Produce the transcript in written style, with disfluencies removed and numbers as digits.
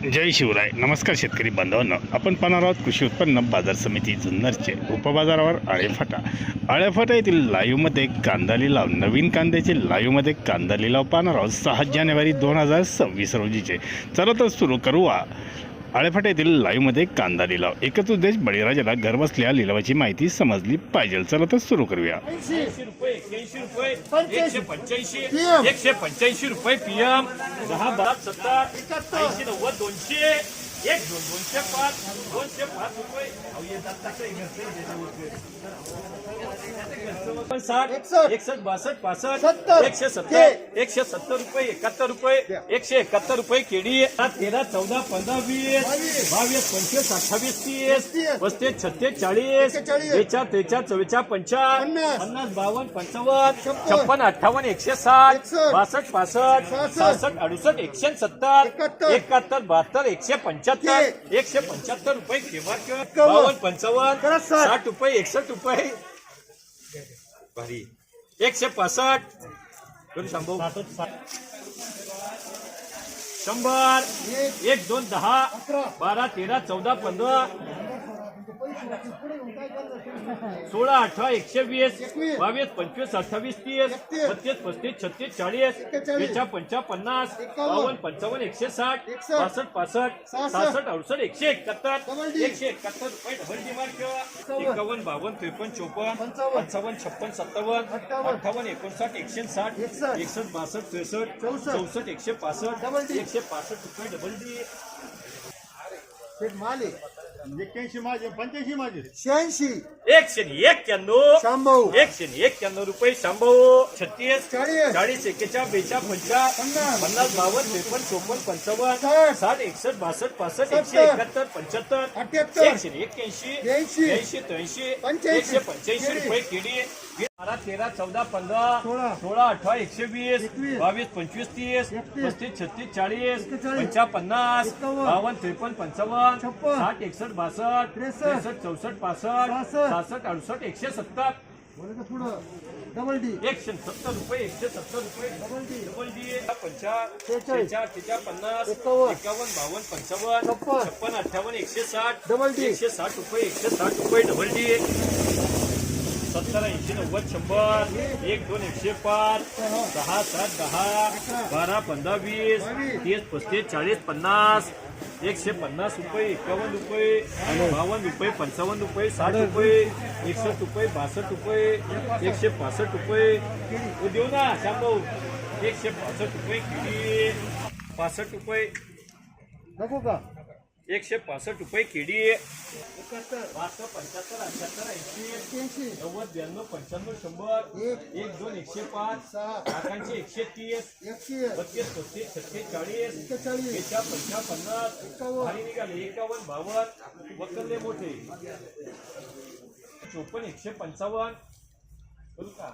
जय शिवराय. नमस्कार शेतकरी बांधवांनो, आपण पाहणार आहोत कृषी उत्पन्न बाजार समिती जुन्नरचे उपबाजारावर आळेफाटा येथील लाईव्हमध्ये कांदा लिलाव. नवीन कांद्याचे लाईव्हमध्ये कांदा लिलाव पाहणार आहोत 6 जानेवारी 2026 रोजीचे. चला तर सुरू करू. आळेफाटा येथील लाईव्हमध्ये कांदा लिलाव. एकच उद्देश, बळीराजाला घरबसल्या लिलावाची माहिती समजली पाहिजे. चला तर सुरू करूया. 80 रुपये 81 रुपये 185 185 रुपये पीएम 10 12 17 80 90 200 1 2 205 205 रुपये. अहो येतात तसं 60 61 62 65 170 रुपये 71 रुपये 171 रुपये केडी 13 14 15 20 22 25 28 30 35 36 40 43 44 45 50 52 55 56 58 160 62 65 66 68 170 71 72 175 175 रुपये किंमत 52 55 60 रुपये 61 रुपये भारी 165 करू सांगू 100 1 2 10 12 13 14 15 16 18 120 22 25 28 30 32 35 36 40 55 50 52 55 160 62 65 66 68 171 171 रुपये डबल डिमांड किंवा 51 52 53 54 55 56 57 58 59 160 61 62 63 64 165 रुपये डबल डी माल 81 माझे 85 माझे 86 191 शांभाऊ 191 रुपये शांभाऊ 36 40 41 42 50 50 52 53 54 55 60 61 62 65 171 75 181 83 185 रुपये केडी 12 13 14 15 16 18 120 22 25 30 35 36 40 50 52 53 55 60 61 62 63 64 65 66 68 170 डबल डी 170 रुपये 170 रुपये डबल डी 50 50 50 51 52 55 56 58 160 डबल डी 160 रुपये 160 रुपये डबल डी 70 80 90 100 1 2 105 6 7 10 12 15 20 30 35 40 50 150 रुपये 51 रुपये 52 रुपये 55 रुपये 60 रुपये 61 रुपये 62 रुपये 165 रुपये देऊ ना शांभाऊ 165 रुपये किती 65 रुपये नको का 165 रुपये केडी 75 75 78 80 90 92 95 100 1 2 105 आकांक्षी 130 32 35 36 40 50 50 भारी निघाले 51 52 वकरले मोठे 54 155 करू का